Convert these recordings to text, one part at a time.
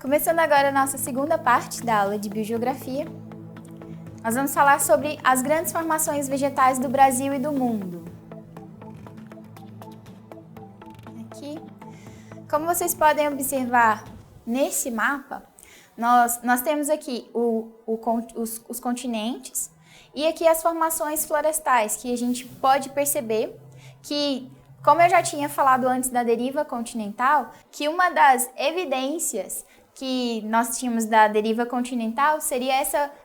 Começando agora a nossa segunda parte da aula de Biogeografia, nós vamos falar sobre as grandes formações vegetais do Brasil e do mundo. Aqui, como vocês podem observar nesse mapa, nós temos aqui os continentes e aqui as formações florestais, que a gente pode perceber que, como eu já tinha falado antes da deriva continental, que uma das evidências que nós tínhamos da deriva continental seria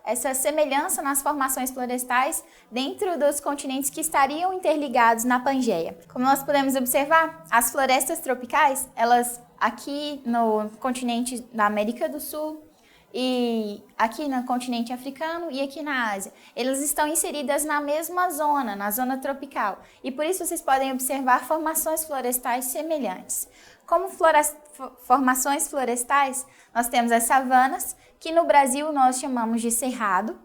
essa semelhança nas formações florestais dentro dos continentes que estariam interligados na Pangeia. Como nós podemos observar, as florestas tropicais, elas aqui no continente da América do Sul e aqui no continente africano e aqui na Ásia, elas estão inseridas na mesma zona, na zona tropical, e por isso vocês podem observar formações florestais semelhantes. Como formações florestais, nós temos as savanas, que no Brasil nós chamamos de cerrado,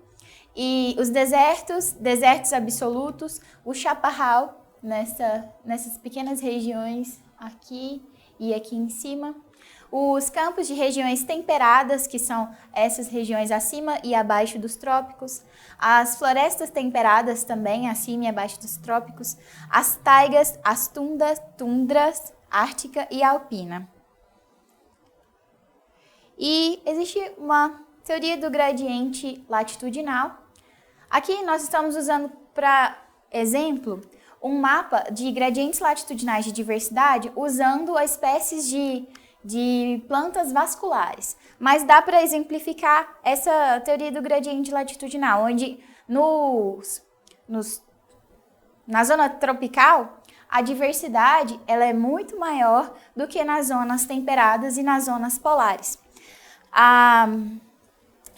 e os desertos absolutos, o chaparral, nessas pequenas regiões aqui e aqui em cima. Os campos de regiões temperadas, que são essas regiões acima e abaixo dos trópicos. As florestas temperadas também, acima e abaixo dos trópicos. As taigas, as tundras, ártica e alpina. E existe uma teoria do gradiente latitudinal. Aqui nós estamos usando para exemplo um mapa de gradientes latitudinais de diversidade usando espécies de plantas vasculares. Mas dá para exemplificar essa teoria do gradiente latitudinal, onde na zona tropical a diversidade ela é muito maior do que nas zonas temperadas e nas zonas polares.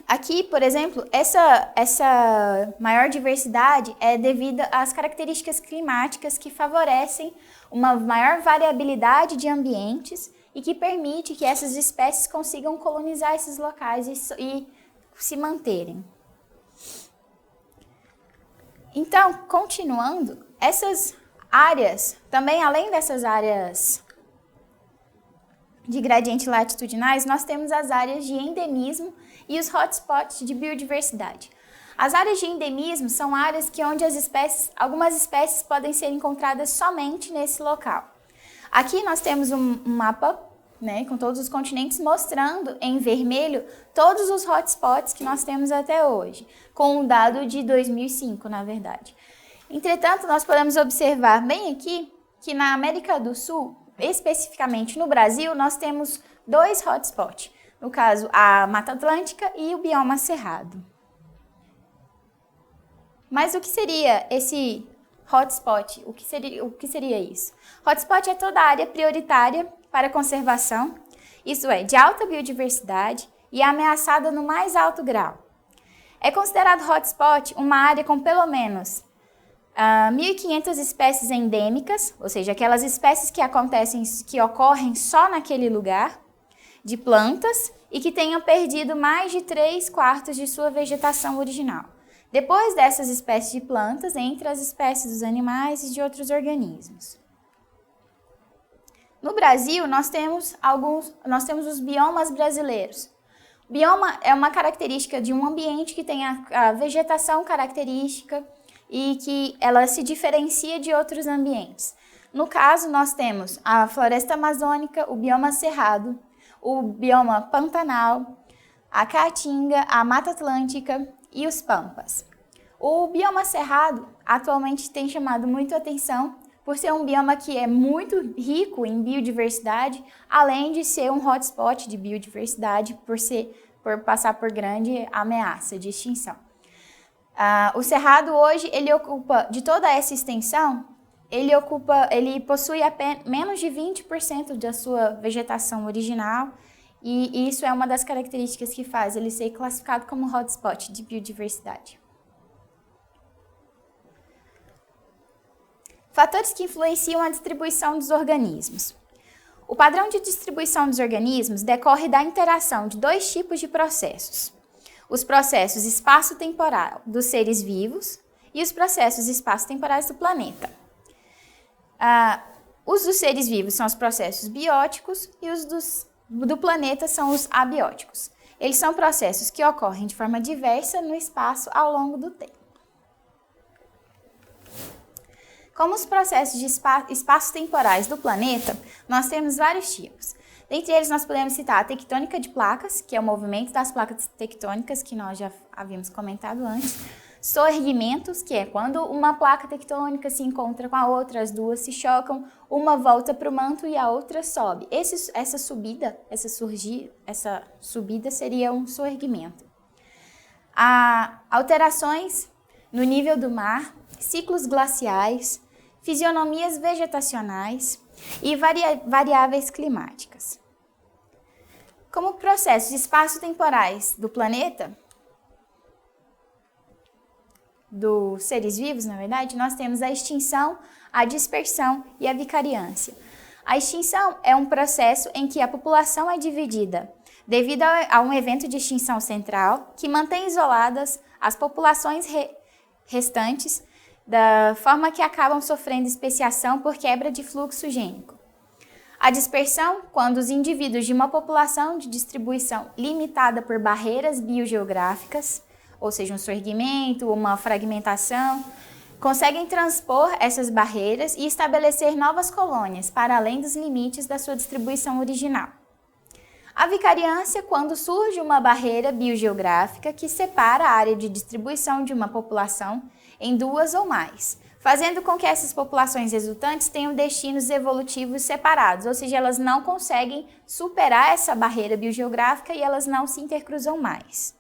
Aqui, por exemplo, essa maior diversidade é devido às características climáticas que favorecem uma maior variabilidade de ambientes e que permite que essas espécies consigam colonizar esses locais e se manterem. Então, continuando, essas áreas, também além dessas áreas de gradiente latitudinais, nós temos as áreas de endemismo e os hotspots de biodiversidade. As áreas de endemismo são áreas onde algumas espécies podem ser encontradas somente nesse local. Aqui nós temos um mapa, com todos os continentes, mostrando em vermelho todos os hotspots que nós temos até hoje, com um dado de 2005, na verdade. Entretanto, nós podemos observar bem aqui que na América do Sul, especificamente no Brasil, nós temos dois hotspots. No caso, a Mata Atlântica e o bioma cerrado. Mas o que seria esse hotspot? O que seria isso? Hotspot é toda a área prioritária para conservação, isso é, de alta biodiversidade e ameaçada no mais alto grau. É considerado hotspot uma área com pelo menos 1.500 espécies endêmicas, ou seja, aquelas espécies que ocorrem só naquele lugar, de plantas e que tenham perdido mais de 3/4 de sua vegetação original. Depois dessas espécies de plantas, entre as espécies dos animais e de outros organismos. No Brasil, nós temos os biomas brasileiros. O bioma é uma característica de um ambiente que tem a vegetação característica e que ela se diferencia de outros ambientes. No caso, nós temos a floresta amazônica, o bioma cerrado, o bioma pantanal, a caatinga, a Mata Atlântica e os pampas. O bioma cerrado atualmente tem chamado muito a atenção por ser um bioma que é muito rico em biodiversidade, além de ser um hotspot de biodiversidade por passar por grande ameaça de extinção. O cerrado hoje, ele ocupa, de toda essa extensão, ele possui apenas menos de 20% da sua vegetação original, e isso é uma das características que faz ele ser classificado como hotspot de biodiversidade. Fatores que influenciam a distribuição dos organismos. O padrão de distribuição dos organismos decorre da interação de dois tipos de processos. Os processos espaço-temporal dos seres vivos e os processos espaço-temporais do planeta. Os dos seres vivos são os processos bióticos e os dos do planeta são os abióticos. Eles são processos que ocorrem de forma diversa no espaço ao longo do tempo. Como os processos de espaços temporais do planeta, nós temos vários tipos. Dentre eles, nós podemos citar a tectônica de placas, que é o movimento das placas tectônicas, que nós já havíamos comentado antes. Soerguimentos, que é quando uma placa tectônica se encontra com a outra, as duas se chocam, uma volta para o manto e a outra sobe. Essa subida seria um soerguimento. Alterações no nível do mar, ciclos glaciais, fisionomias vegetacionais e variáveis climáticas. Como processos espaço-temporais do planeta, dos seres vivos, na verdade, nós temos a extinção, a dispersão e a vicariância. A extinção é um processo em que a população é dividida devido a um evento de extinção central que mantém isoladas as populações restantes, da forma que acabam sofrendo especiação por quebra de fluxo gênico. A dispersão, quando os indivíduos de uma população de distribuição limitada por barreiras biogeográficas, ou seja, um surgimento, uma fragmentação, conseguem transpor essas barreiras e estabelecer novas colônias para além dos limites da sua distribuição original. A vicariância, quando surge uma barreira biogeográfica que separa a área de distribuição de uma população em duas ou mais, fazendo com que essas populações resultantes tenham destinos evolutivos separados, ou seja, elas não conseguem superar essa barreira biogeográfica e elas não se intercruzam mais.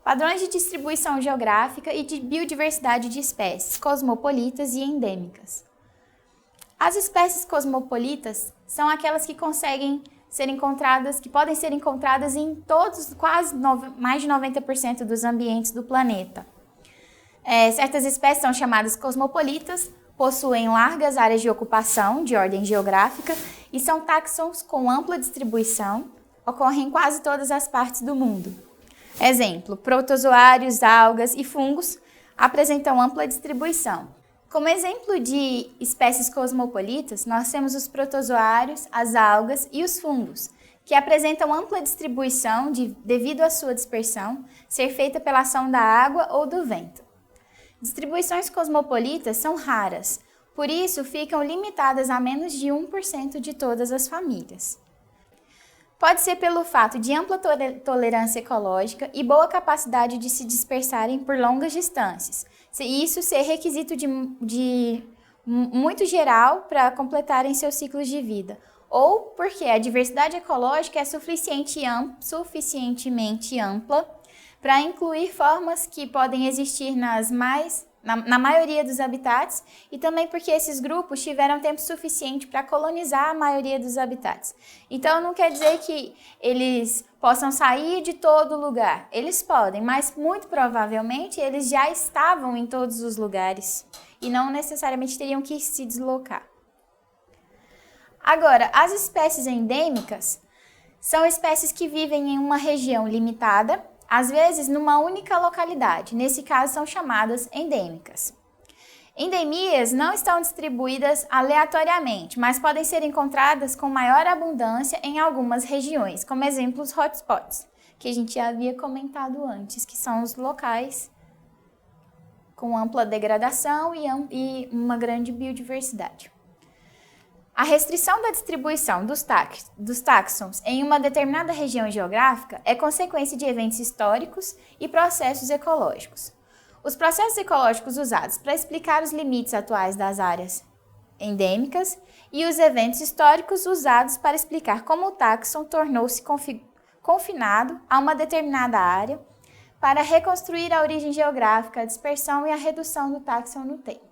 Padrões de distribuição geográfica e de biodiversidade de espécies cosmopolitas e endêmicas. As espécies cosmopolitas são aquelas que podem ser encontradas em todos, mais de 90% dos ambientes do planeta. Certas espécies são chamadas cosmopolitas, possuem largas áreas de ocupação de ordem geográfica e são táxons com ampla distribuição, ocorrem em quase todas as partes do mundo. Exemplo, protozoários, algas e fungos apresentam ampla distribuição. Como exemplo de espécies cosmopolitas, nós temos os protozoários, as algas e os fungos, que apresentam ampla distribuição devido à sua dispersão ser feita pela ação da água ou do vento. Distribuições cosmopolitas são raras, por isso ficam limitadas a menos de 1% de todas as famílias. Pode ser pelo fato de ampla tolerância ecológica e boa capacidade de se dispersarem por longas distâncias, isso ser requisito de muito geral para completarem seus ciclos de vida, ou porque a diversidade ecológica é suficientemente ampla para incluir formas que podem existir na maioria dos habitats e também porque esses grupos tiveram tempo suficiente para colonizar a maioria dos habitats. Então, não quer dizer que eles possam sair de todo lugar. Eles podem, mas muito provavelmente eles já estavam em todos os lugares e não necessariamente teriam que se deslocar. Agora, as espécies endêmicas são espécies que vivem em uma região limitada, às vezes numa única localidade. Nesse caso, são chamadas endêmicas. Endemias não estão distribuídas aleatoriamente, mas podem ser encontradas com maior abundância em algumas regiões, como exemplo os hotspots, que a gente já havia comentado antes, que são os locais com ampla degradação e uma grande biodiversidade. A restrição da distribuição dos táxons em uma determinada região geográfica é consequência de eventos históricos e processos ecológicos. Os processos ecológicos usados para explicar os limites atuais das áreas endêmicas e os eventos históricos usados para explicar como o táxon tornou-se confinado a uma determinada área para reconstruir a origem geográfica, a dispersão e a redução do táxon no tempo.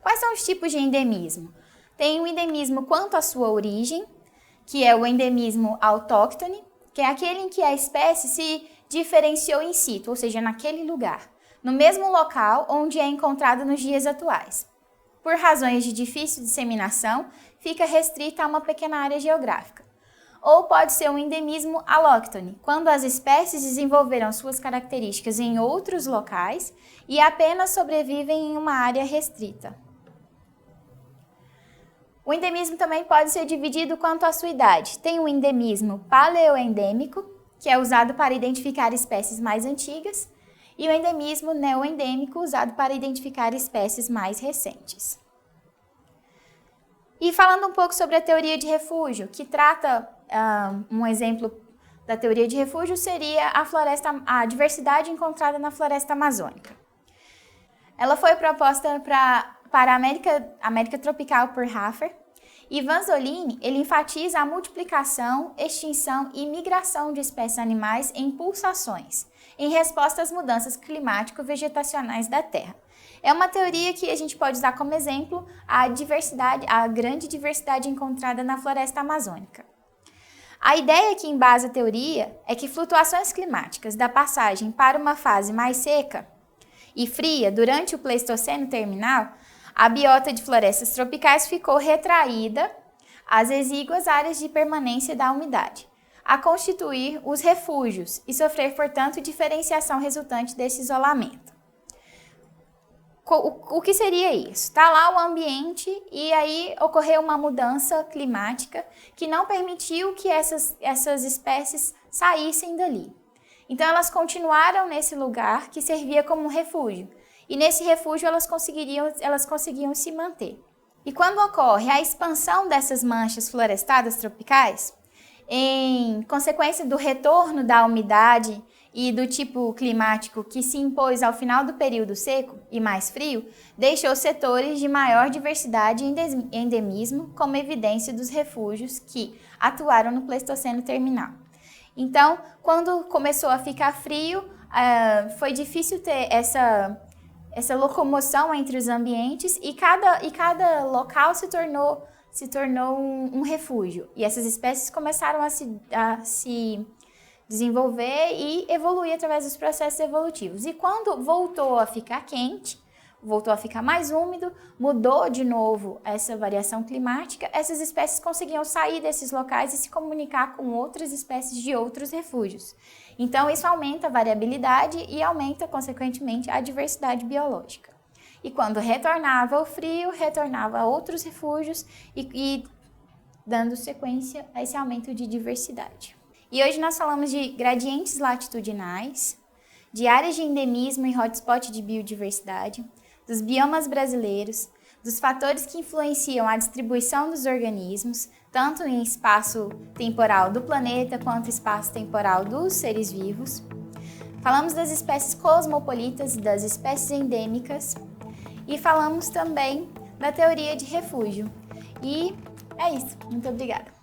Quais são os tipos de endemismo? Tem o endemismo quanto à sua origem, que é o endemismo autóctone, que é aquele em que a espécie se diferenciou in situ, ou seja, naquele lugar, no mesmo local onde é encontrada nos dias atuais. Por razões de difícil disseminação, fica restrita a uma pequena área geográfica. Ou pode ser um endemismo alóctone, quando as espécies desenvolveram suas características em outros locais e apenas sobrevivem em uma área restrita. O endemismo também pode ser dividido quanto à sua idade. Tem o endemismo paleoendêmico, que é usado para identificar espécies mais antigas, e o endemismo neoendêmico, usado para identificar espécies mais recentes. E falando um pouco sobre a teoria de refúgio, que trata, um exemplo da teoria de refúgio seria a diversidade encontrada na floresta amazônica. Ela foi proposta para a América tropical por Hafer, e Vanzolini ele enfatiza a multiplicação, extinção e migração de espécies animais em pulsações, em resposta às mudanças climático-vegetacionais da Terra. É uma teoria que a gente pode usar como exemplo a grande diversidade encontrada na floresta amazônica. A ideia que embasa a teoria é que flutuações climáticas da passagem para uma fase mais seca e fria durante o Pleistoceno terminal, a biota de florestas tropicais ficou retraída às exíguas áreas de permanência da umidade, a constituir os refúgios e sofrer, portanto, diferenciação resultante desse isolamento. O que seria isso? Está lá o ambiente e aí ocorreu uma mudança climática que não permitiu que essas espécies saíssem dali. Então elas continuaram nesse lugar que servia como um refúgio. E nesse refúgio elas conseguiam se manter. E quando ocorre a expansão dessas manchas florestadas tropicais, em consequência do retorno da umidade e do tipo climático que se impôs ao final do período seco e mais frio, deixou setores de maior diversidade e endemismo como evidência dos refúgios que atuaram no Pleistoceno terminal. Então, quando começou a ficar frio, foi difícil ter essa locomoção entre os ambientes e cada local se tornou um refúgio. E essas espécies começaram a se desenvolver e evoluir através dos processos evolutivos. E quando voltou a ficar quente, voltou a ficar mais úmido, mudou de novo essa variação climática, essas espécies conseguiam sair desses locais e se comunicar com outras espécies de outros refúgios. Então, isso aumenta a variabilidade e aumenta, consequentemente, a diversidade biológica. E quando retornava o frio, retornava a outros refúgios e dando sequência a esse aumento de diversidade. E hoje nós falamos de gradientes latitudinais, de áreas de endemismo e hotspot de biodiversidade, dos biomas brasileiros, dos fatores que influenciam a distribuição dos organismos, tanto em espaço temporal do planeta quanto espaço temporal dos seres vivos. Falamos das espécies cosmopolitas e das espécies endêmicas e falamos também da teoria de refúgio. E é isso. Muito obrigada.